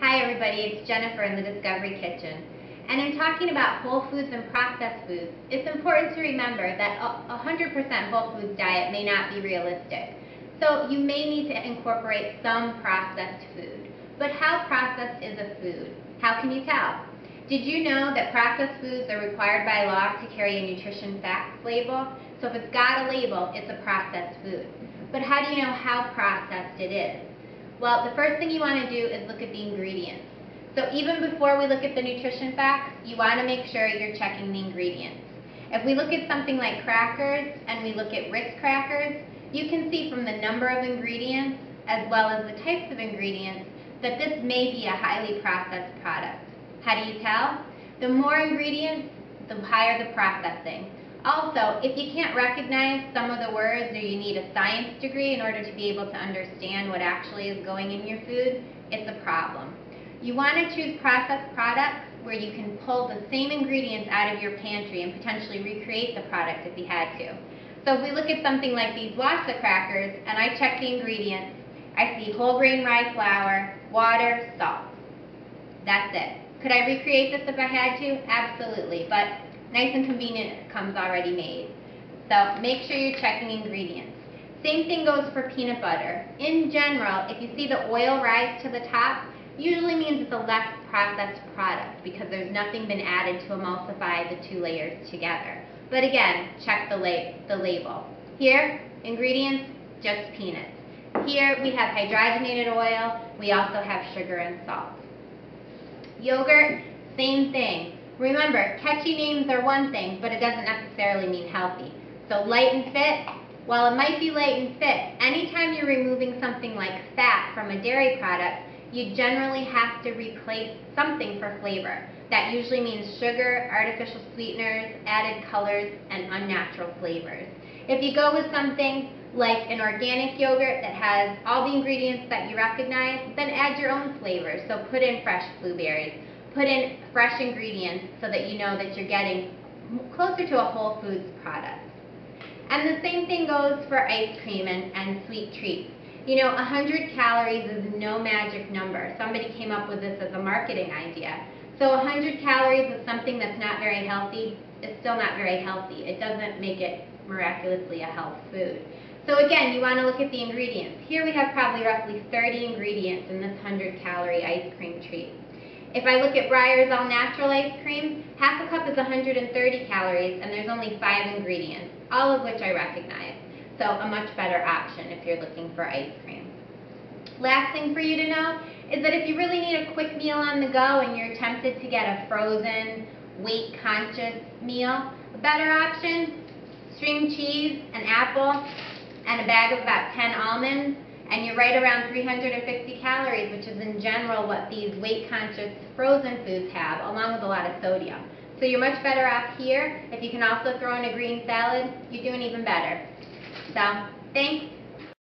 Hi everybody, it's Jennifer in the Discovery Kitchen. And in talking about whole foods and processed foods, it's important to remember that a 100% whole foods diet may not be realistic. So you may need to incorporate some processed food. But how processed is a food? How can you tell? Did you know that processed foods are required by law to carry a nutrition facts label? So if it's got a label, it's a processed food. But how do you know how processed it is? Well, the first thing you want to do is look at the ingredients. So even before we look at the nutrition facts, you want to make sure you're checking the ingredients. If we look at something like crackers and we look at Ritz crackers, you can see from the number of ingredients as well as the types of ingredients that this may be a highly processed product. How do you tell? The more ingredients, the higher the processing. Also, if you can't recognize some of the words or you need a science degree in order to be able to understand what actually is going in your food, it's a problem. You want to choose processed products where you can pull the same ingredients out of your pantry and potentially recreate the product if you had to. So if we look at something like these Wassa crackers and I check the ingredients, I see whole grain rye flour, water, salt. That's it. Could I recreate this if I had to? Absolutely, but nice and convenient, it comes already made. So make sure you're checking ingredients. Same thing goes for peanut butter. In general, if you see the oil rise to the top, usually means it's a less processed product because there's nothing been added to emulsify the two layers together. But again, check the label. Here, ingredients, just peanuts. Here we have hydrogenated oil, we also have sugar and salt. Yogurt, same thing. Remember, catchy names are one thing, but it doesn't necessarily mean healthy. So light and fit, while it might be light and fit, anytime you're removing something like fat from a dairy product, you generally have to replace something for flavor. That usually means sugar, artificial sweeteners, added colors, and unnatural flavors. If you go with something like an organic yogurt that has all the ingredients that you recognize, then add your own flavors. So put in fresh blueberries. Put in fresh ingredients so that you know that you're getting closer to a whole foods product. And the same thing goes for ice cream and sweet treats. You know, 100 calories is no magic number. Somebody came up with this as a marketing idea. So 100 calories is something that's not very healthy. It's still not very healthy. It doesn't make it miraculously a health food. So again, you want to look at the ingredients. Here we have probably roughly 30 ingredients in this 100-calorie ice cream treat. If I look at Breyer's All Natural Ice Cream, half a cup is 130 calories and there's only 5 ingredients, all of which I recognize. So a much better option if you're looking for ice cream. Last thing for you to know is that if you really need a quick meal on the go and you're tempted to get a frozen, weight-conscious meal, a better option, string cheese, an apple, and a bag of about 10 almonds, and you're right around 350 calories, which is in general what these weight-conscious frozen foods have, along with a lot of sodium. So you're much better off here. If you can also throw in a green salad, you're doing even better. So, thanks.